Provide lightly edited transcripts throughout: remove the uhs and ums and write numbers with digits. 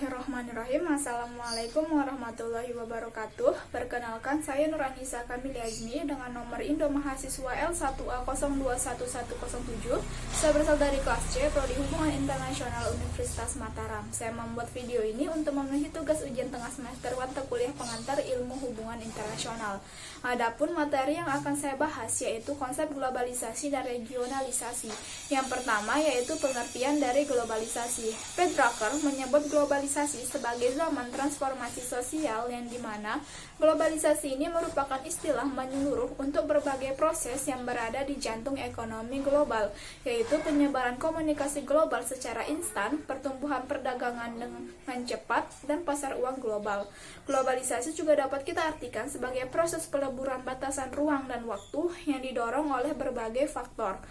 Bismillahirrahmanirrahim. Assalamualaikum warahmatullahi wabarakatuh. Perkenalkan, saya Nuranisa Kamili Azmi dengan nomor Indo Mahasiswa L1A021107. Saya berasal dari kelas C, Prodi Hubungan Internasional Universitas Mataram. Saya membuat video ini untuk memenuhi tugas ujian tengah semester mata kuliah pengantar Ilmu Hubungan Internasional. Adapun materi yang akan saya bahas yaitu konsep globalisasi dan regionalisasi. Yang pertama yaitu pengertian dari globalisasi. Fred Drucker menyebut globalisasi sebagai zaman transformasi sosial yang dimana globalisasi ini merupakan istilah menyeluruh untuk berbagai proses yang berada di jantung ekonomi global, yaitu penyebaran komunikasi global secara instan, pertumbuhan perdagangan dengan cepat, dan pasar uang global. Globalisasi juga dapat kita artikan sebagai proses peleburan batasan ruang dan waktu yang didorong oleh berbagai faktor.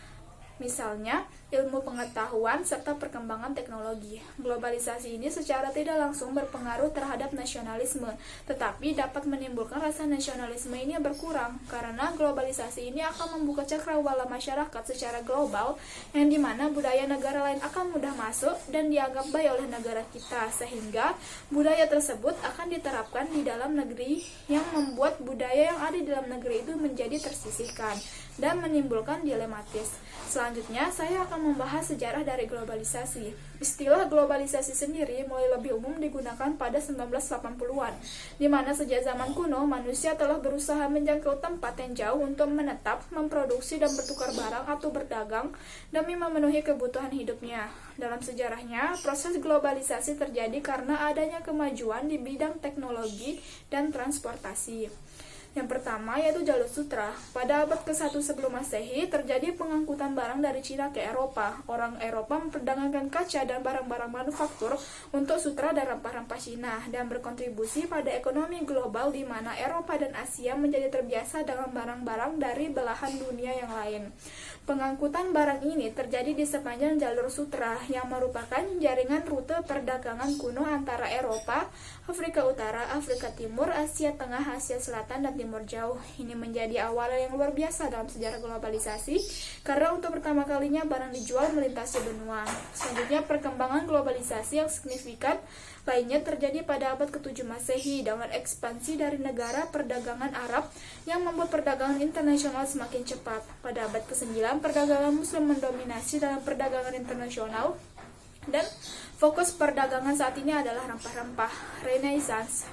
Misalnya, ilmu pengetahuan serta perkembangan teknologi. Globalisasi ini secara tidak langsung berpengaruh terhadap nasionalisme, tetapi dapat menimbulkan rasa nasionalisme ini berkurang, karena globalisasi ini akan membuka cakrawala masyarakat secara global, yang dimana budaya negara lain akan mudah masuk dan dianggap baik oleh negara kita, sehingga budaya tersebut akan diterapkan di dalam negeri yang membuat budaya yang ada di dalam negeri itu menjadi tersisihkan dan menimbulkan dilematis. Selanjutnya, saya akan membahas sejarah dari globalisasi. Istilah globalisasi sendiri mulai lebih umum digunakan pada 1980-an, di mana sejak zaman kuno, manusia telah berusaha menjangkau tempat yang jauh untuk menetap, memproduksi dan bertukar barang atau berdagang demi memenuhi kebutuhan hidupnya. Dalam sejarahnya, proses globalisasi terjadi karena adanya kemajuan di bidang teknologi dan transportasi. Yang pertama yaitu jalur sutra. Pada abad ke-1 sebelum Masehi, terjadi pengangkutan barang dari Cina ke Eropa. Orang Eropa memperdagangkan kaca dan barang-barang manufaktur untuk sutra dan rempah-rempah Cina dan berkontribusi pada ekonomi global di mana Eropa dan Asia menjadi terbiasa dengan barang-barang dari belahan dunia yang lain. Pengangkutan barang ini terjadi di sepanjang jalur sutra yang merupakan jaringan rute perdagangan kuno antara Eropa, Afrika Utara, Afrika Timur, Asia Tengah, Asia Selatan, dan Timur Jauh. Ini menjadi awal yang luar biasa dalam sejarah globalisasi karena untuk pertama kalinya barang dijual melintasi benua. Selanjutnya, perkembangan globalisasi yang signifikan lainnya terjadi pada abad ke-7 Masehi dengan ekspansi dari negara perdagangan Arab yang membuat perdagangan internasional semakin cepat. Pada abad ke-9, perdagangan Muslim mendominasi dalam perdagangan internasional dan fokus perdagangan saat ini adalah rempah-rempah. Renaissance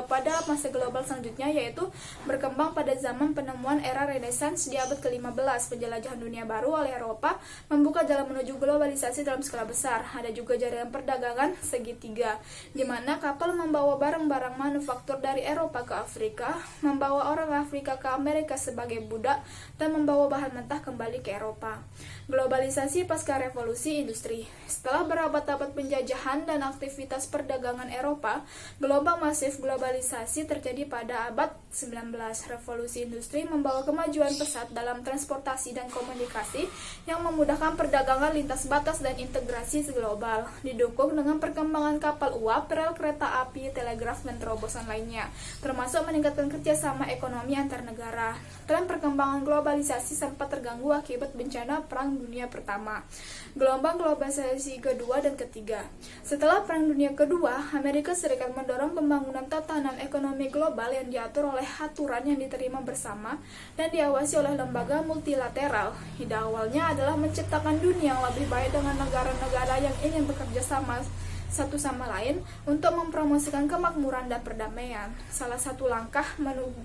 pada masa global selanjutnya yaitu berkembang pada zaman penemuan era Renaissance di abad ke-15. Penjelajahan dunia baru oleh Eropa membuka jalan menuju globalisasi dalam skala besar. Ada juga jaringan perdagangan segitiga, di mana kapal membawa barang-barang manufaktur dari Eropa ke Afrika, membawa orang Afrika ke Amerika sebagai budak, dan membawa bahan mentah kembali ke Eropa. Globalisasi pasca revolusi industri. Setelah berabad-abad penjajahan dan aktivitas perdagangan Eropa, gelombang masif globalisasi terjadi pada abad 19. Revolusi industri membawa kemajuan pesat dalam transportasi dan komunikasi yang memudahkan perdagangan lintas batas dan integrasi global, didukung dengan perkembangan kapal uap, rel kereta api, telegraf, dan terobosan lainnya, termasuk meningkatkan kerjasama ekonomi antar negara. Tren perkembangan globalisasi sempat terganggu akibat bencana Perang Dunia Pertama, gelombang globalisasi kedua dan ketiga. Setelah Perang Dunia Kedua, Amerika Serikat mendorong pembangunan tatanan ekonomi global yang diatur oleh aturan yang diterima bersama dan diawasi oleh lembaga multilateral. Ide awalnya adalah menciptakan dunia yang lebih baik dengan negara-negara yang ingin bekerja sama satu sama lain untuk mempromosikan kemakmuran dan perdamaian. Salah satu langkah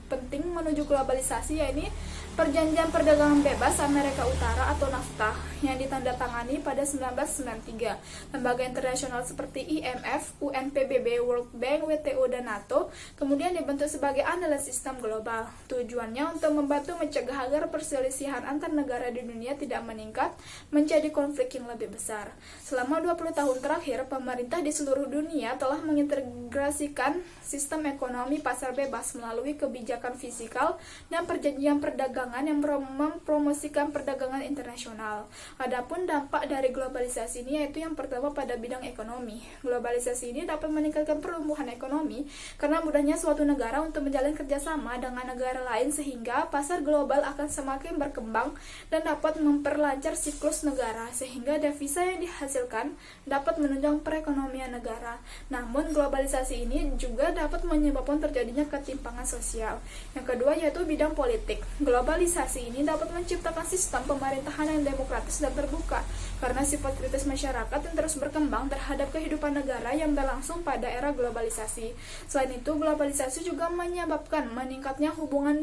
penting menuju globalisasi yaitu Perjanjian Perdagangan Bebas Amerika Utara atau NAFTA yang ditandatangani pada 1993. Lembaga internasional seperti IMF, UNPBB, World Bank, WTO, dan NATO kemudian dibentuk sebagai analis sistem global. Tujuannya untuk membantu mencegah agar perselisihan antar negara di dunia tidak meningkat menjadi konflik yang lebih besar. Selama 20 tahun terakhir, pemerintah di seluruh dunia telah mengintegrasikan sistem ekonomi pasar bebas melalui kebijakan fiskal dan perjanjian perdagangan perdagangan yang mempromosikan perdagangan internasional. Adapun dampak dari globalisasi ini yaitu yang pertama pada bidang ekonomi. Globalisasi ini dapat meningkatkan pertumbuhan ekonomi karena mudahnya suatu negara untuk menjalin kerjasama dengan negara lain sehingga pasar global akan semakin berkembang dan dapat memperlancar siklus negara sehingga devisa yang dihasilkan dapat menunjang perekonomian negara. Namun globalisasi ini juga dapat menyebabkan terjadinya ketimpangan sosial. Yang kedua yaitu bidang politik. Globalisasi ini dapat menciptakan sistem pemerintahan yang demokratis dan terbuka karena sifat kritis masyarakat yang terus berkembang terhadap kehidupan negara yang berlangsung pada era globalisasi. Selain itu, globalisasi juga menyebabkan meningkatnya hubungan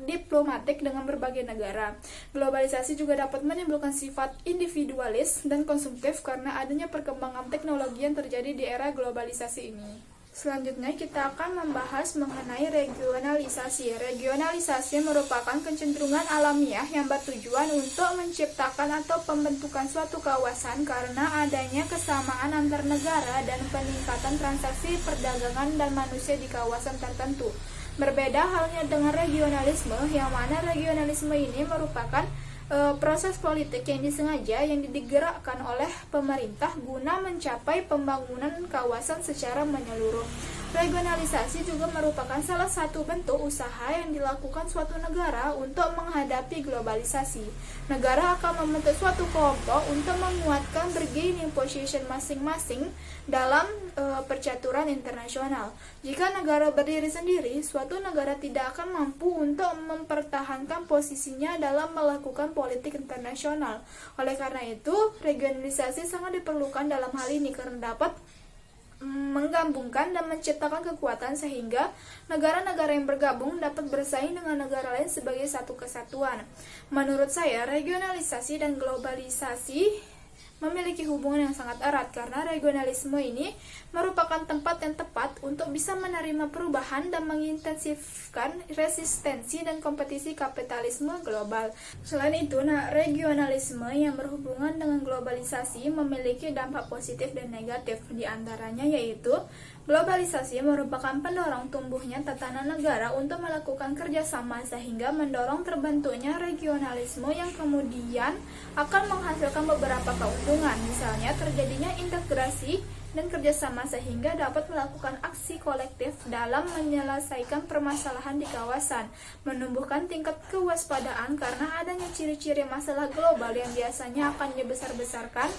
diplomatik dengan berbagai negara. Globalisasi juga dapat menimbulkan sifat individualis dan konsumtif karena adanya perkembangan teknologi yang terjadi di era globalisasi ini. Selanjutnya kita akan membahas mengenai regionalisasi. Regionalisasi merupakan kecenderungan alamiah yang bertujuan untuk menciptakan atau pembentukan suatu kawasan karena adanya kesamaan antar negara dan peningkatan transaksi perdagangan dan manusia di kawasan tertentu. Berbeda halnya dengan regionalisme, yang mana regionalisme ini merupakan proses politik yang disengaja yang digerakkan oleh pemerintah guna mencapai pembangunan kawasan secara menyeluruh. Regionalisasi juga merupakan salah satu bentuk usaha yang dilakukan suatu negara untuk menghadapi globalisasi. Negara akan membentuk suatu kelompok untuk menguatkan bargaining position masing-masing dalam percaturan internasional. Jika negara berdiri sendiri, suatu negara tidak akan mampu untuk mempertahankan posisinya dalam melakukan politik internasional. Oleh karena itu, regionalisasi sangat diperlukan dalam hal ini karena dapat menggabungkan dan menciptakan kekuatan sehingga negara-negara yang bergabung dapat bersaing dengan negara lain sebagai satu kesatuan. Menurut saya, regionalisasi dan globalisasi memiliki hubungan yang sangat erat karena regionalisme ini merupakan tempat yang tepat untuk bisa menerima perubahan dan mengintensifkan resistensi dan kompetisi kapitalisme global. Selain itu, regionalisme yang berhubungan dengan globalisasi memiliki dampak positif dan negatif. Di antaranya yaitu globalisasi merupakan pendorong tumbuhnya tatanan negara untuk melakukan kerjasama sehingga mendorong terbentuknya regionalisme yang kemudian akan menghasilkan beberapa keuntungan, misalnya terjadinya integrasi dan kerjasama sehingga dapat melakukan aksi kolektif dalam menyelesaikan permasalahan di kawasan, menumbuhkan tingkat kewaspadaan karena adanya ciri-ciri masalah global yang biasanya akan dibesar-besarkan.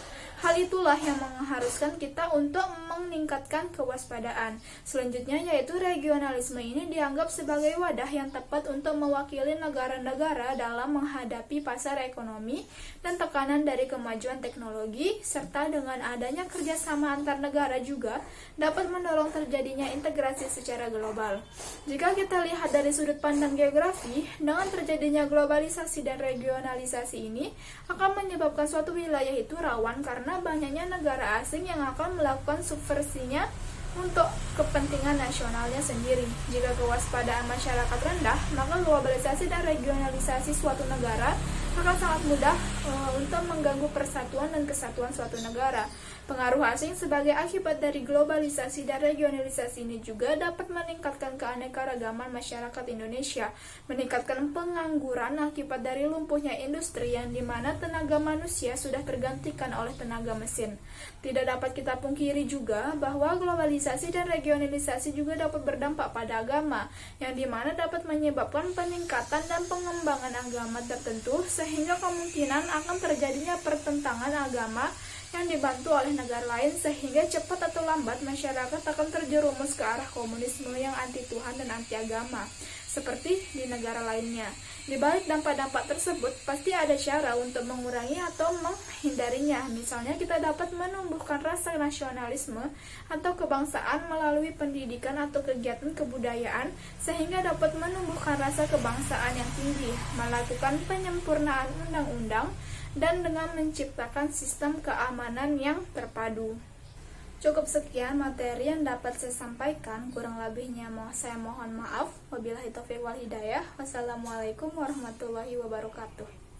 Hal itulah yang mengharuskan kita untuk meningkatkan kewaspadaan. Selanjutnya yaitu regionalisme ini dianggap sebagai wadah yang tepat untuk mewakili negara-negara dalam menghadapi pasar ekonomi dan tekanan dari kemajuan teknologi, serta dengan adanya kerjasama antar negara juga dapat mendorong terjadinya integrasi secara global. Jika kita lihat dari sudut pandang geografi, dengan terjadinya globalisasi dan regionalisasi ini akan menyebabkan suatu wilayah itu rawan karena banyaknya negara asing yang akan melakukan subversinya untuk kepentingan nasionalnya sendiri. Jika kewaspadaan masyarakat rendah, maka globalisasi dan regionalisasi suatu negara akan sangat mudah untuk mengganggu persatuan dan kesatuan suatu negara. Pengaruh asing sebagai akibat dari globalisasi dan regionalisasi ini juga dapat meningkatkan keanekaragaman masyarakat Indonesia, meningkatkan pengangguran akibat dari lumpuhnya industri yang dimana tenaga manusia sudah tergantikan oleh tenaga mesin. Tidak dapat kita pungkiri juga bahwa globalisasi dan regionalisasi juga dapat berdampak pada agama, yang dimana dapat menyebabkan peningkatan dan pengembangan agama tertentu sehingga kemungkinan akan terjadinya pertentangan agama yang dibantu oleh negara lain sehingga cepat atau lambat masyarakat akan terjerumus ke arah komunisme yang anti Tuhan dan anti agama seperti di negara lainnya. Di balik dampak-dampak tersebut pasti ada cara untuk mengurangi atau menghindarinya. Misalnya kita dapat menumbuhkan rasa nasionalisme atau kebangsaan melalui pendidikan atau kegiatan kebudayaan sehingga dapat menumbuhkan rasa kebangsaan yang tinggi, melakukan penyempurnaan undang-undang dan dengan menciptakan sistem keamanan yang terpadu. Cukup sekian materi yang dapat saya sampaikan, kurang lebihnya saya mohon maaf. Wabillahi taufiq wal hidayah. Wassalamualaikum warahmatullahi wabarakatuh.